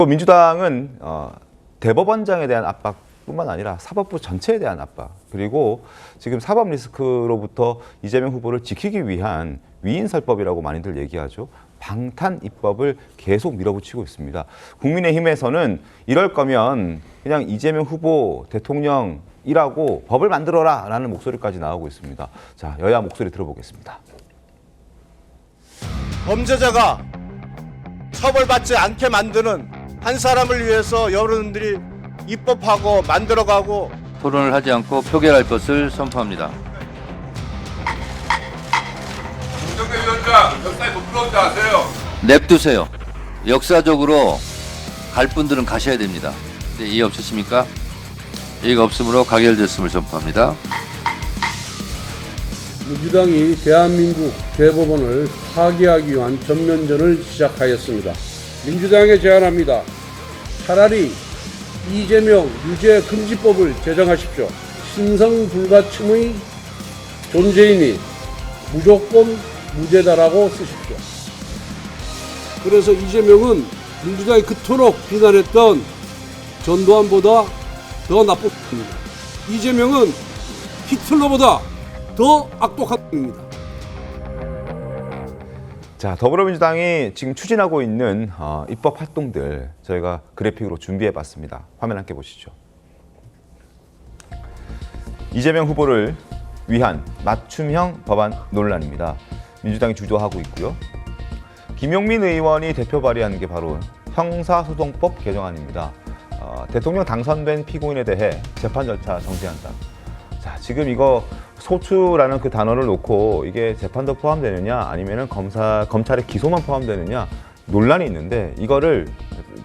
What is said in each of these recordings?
민주당은 대법원장에 대한 압박뿐만 아니라 사법부 전체에 대한 압박, 그리고 지금 사법 리스크로부터 이재명 후보를 지키기 위한 위인설법이라고 많이들 얘기하죠. 방탄 입법을 계속 밀어붙이고 있습니다. 국민의힘에서는 이럴 거면 그냥 이재명 후보 대통령이라고 법을 만들어라 라는 목소리까지 나오고 있습니다. 자, 여야 목소리 들어보겠습니다. 범죄자가 처벌받지 않게 만드는 한 사람을 위해서 여러분들이 입법하고 만들어가고 토론을 하지 않고 표결할 것을 선포합니다. 김정대 위원장, 역사에 못 들어온 줄 아세요? 냅두세요. 역사적으로 갈 분들은 가셔야 됩니다. 네, 이해 없으십니까? 이해가 없으므로 가결됐음을 선포합니다. 민주당이 대한민국 대법원을 파기하기 위한 전면전을 시작하였습니다. 민주당에 제안합니다. 차라리 이재명 유죄 금지법을 제정하십시오. 신성불가침의 존재이니 무조건 무죄다라고 쓰십시오. 그래서 이재명은 민주당이 그토록 비난했던 전두환보다 더 나쁜 겁니다. 이재명은 히틀러보다 더 악독한 겁니다. 자, 더불어민주당이 지금 추진하고 있는 입법 활동들 저희가 그래픽으로 준비해봤습니다. 화면 함께 보시죠. 이재명 후보를 위한 맞춤형 법안 논란입니다. 민주당이 주도하고 있고요. 김용민 의원이 대표 발의한 게 바로 형사소송법 개정안입니다. 대통령 당선된 피고인에 대해 재판 절차 정지한다. 자, 지금 이거 소추라는 그 단어를 놓고 이게 재판도 포함되느냐 아니면은 검찰의 기소만 포함되느냐 논란이 있는데, 이거를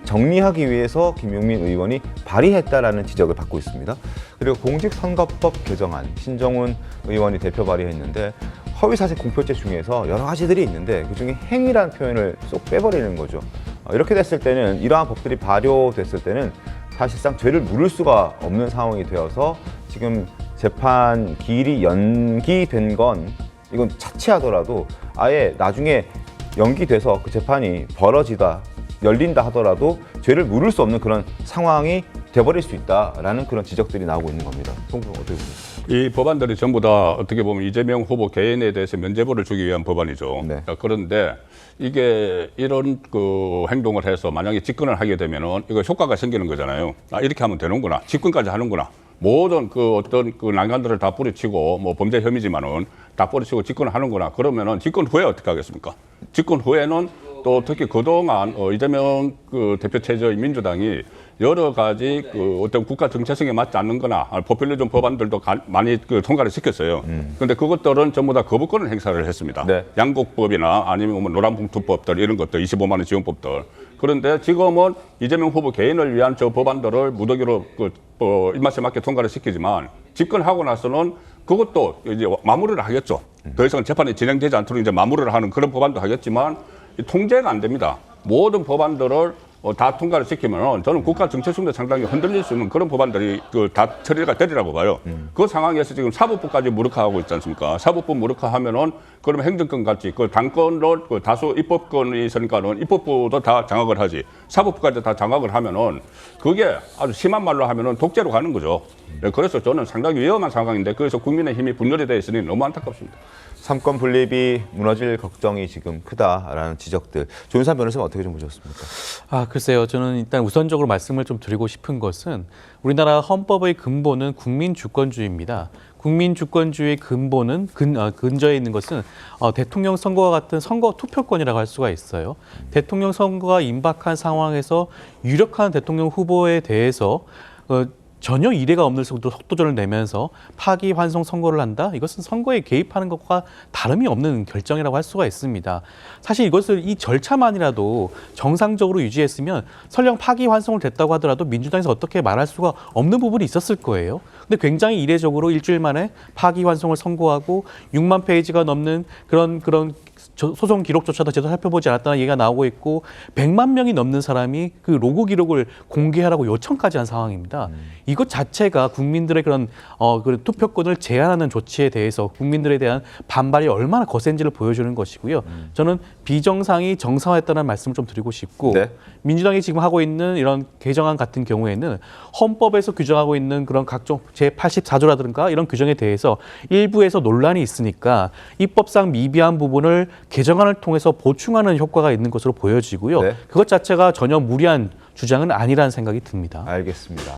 정리하기 위해서 김용민 의원이 발의했다라는 지적을 받고 있습니다. 그리고 공직선거법 개정안 신정훈 의원이 대표 발의했는데 허위사실 공표죄 중에서 여러 가지들이 있는데 그중에 행위라는 표현을 쏙 빼버리는 거죠. 이렇게 됐을 때는, 이러한 법들이 발효됐을 때는 사실상 죄를 물을 수가 없는 상황이 되어서 지금 재판 기일이 연기된 건 이건 차치하더라도 아예 나중에 연기돼서 그 재판이 열린다 하더라도 죄를 물을 수 없는 그런 상황이 돼버릴 수 있다라는 그런 지적들이 나오고 있는 겁니다. 송구 어떻게 보세요? 이 법안들이 전부 다 어떻게 보면 이재명 후보 개인에 대해서 면죄부를 주기 위한 법안이죠. 네. 그런데 이게 이런 그 행동을 해서 만약에 집권을 하게 되면은 이거 효과가 생기는 거잖아요. 이렇게 하면 되는구나. 집권까지 하는구나. 모든 그 어떤 그 난관들을 다 뿌리치고 뭐 범죄 혐의지만은 다 뿌리치고 집권을 하는구나. 그러면은 집권 후에 어떻게 하겠습니까? 집권 후에는 또 특히 그동안 이재명 그 대표 체제의 민주당이 여러 가지 그 어떤 국가 정체성에 맞지 않는 거나 포퓰리즘 법안들도 많이 그 통과를 시켰어요. 그런데 그것들은 전부 다 거부권을 행사를 했습니다. 네. 양곡법이나 아니면 뭐 노란봉투법들 이런 것들, 25만 원 지원법들. 그런데 지금은 이재명 후보 개인을 위한 저 법안들을 무더기로 입맛에 맞게 통과를 시키지만 집권하고 나서는 그것도 이제 마무리를 하겠죠. 더 이상 재판이 진행되지 않도록 이제 마무리를 하는 그런 법안도 하겠지만 통제가 안 됩니다. 모든 법안들을 다 통과를 시키면 저는 국가 정체성도 상당히 흔들릴 수 있는 그런 법안들이 다 처리가 되리라고 봐요. 그 상황에서 지금 사법부까지 무력화하고 있지 않습니까? 사법부 무력화하면은 그러면 행정권 같이 그 당권을 그 다수 입법권이 있으니까는 입법부도 다 장악을 하지, 사법부까지 다 장악을 하면은 그게 아주 심한 말로 하면은 독재로 가는 거죠. 그래서 저는 상당히 위험한 상황인데, 그래서 국민의힘이 분열이 되어 있으니 너무 안타깝습니다. 삼권 분립이 무너질 걱정이 지금 크다라는 지적들. 조윤선 변호사님 어떻게 좀 보셨습니까? 글쎄요. 저는 일단 우선적으로 말씀을 좀 드리고 싶은 것은 우리나라 헌법의 근본은 국민주권주의입니다. 국민주권주의의 근본은 근저에 있는 것은 대통령 선거와 같은 선거 투표권이라고 할 수가 있어요. 대통령 선거가 임박한 상황에서 유력한 대통령 후보에 대해서 전혀 이례가 없는 속도전을 내면서 파기환송 선거를 한다? 이것은 선거에 개입하는 것과 다름이 없는 결정이라고 할 수가 있습니다. 사실 이 절차만이라도 정상적으로 유지했으면 설령 파기환송을 됐다고 하더라도 민주당에서 어떻게 말할 수가 없는 부분이 있었을 거예요. 근데 굉장히 이례적으로 일주일 만에 파기환송을 선고하고 6만 페이지가 넘는 그런 소송 기록조차도 제대로 살펴보지 않았다는 얘기가 나오고 있고 100만 명이 넘는 사람이 그 로그 기록을 공개하라고 요청까지 한 상황입니다. 이것 자체가 국민들의 그런 투표권을 제한하는 조치에 대해서 국민들에 대한 반발이 얼마나 거센지를 보여주는 것이고요. 저는 비정상이 정상화했다는 말씀을 좀 드리고 싶고 네. 민주당이 지금 하고 있는 이런 개정안 같은 경우에는 헌법에서 규정하고 있는 그런 각종 제84조라든가 이런 규정에 대해서 일부에서 논란이 있으니까 입법상 미비한 부분을 개정안을 통해서 보충하는 효과가 있는 것으로 보여지고요. 네. 그것 자체가 전혀 무리한 주장은 아니라는 생각이 듭니다. 알겠습니다.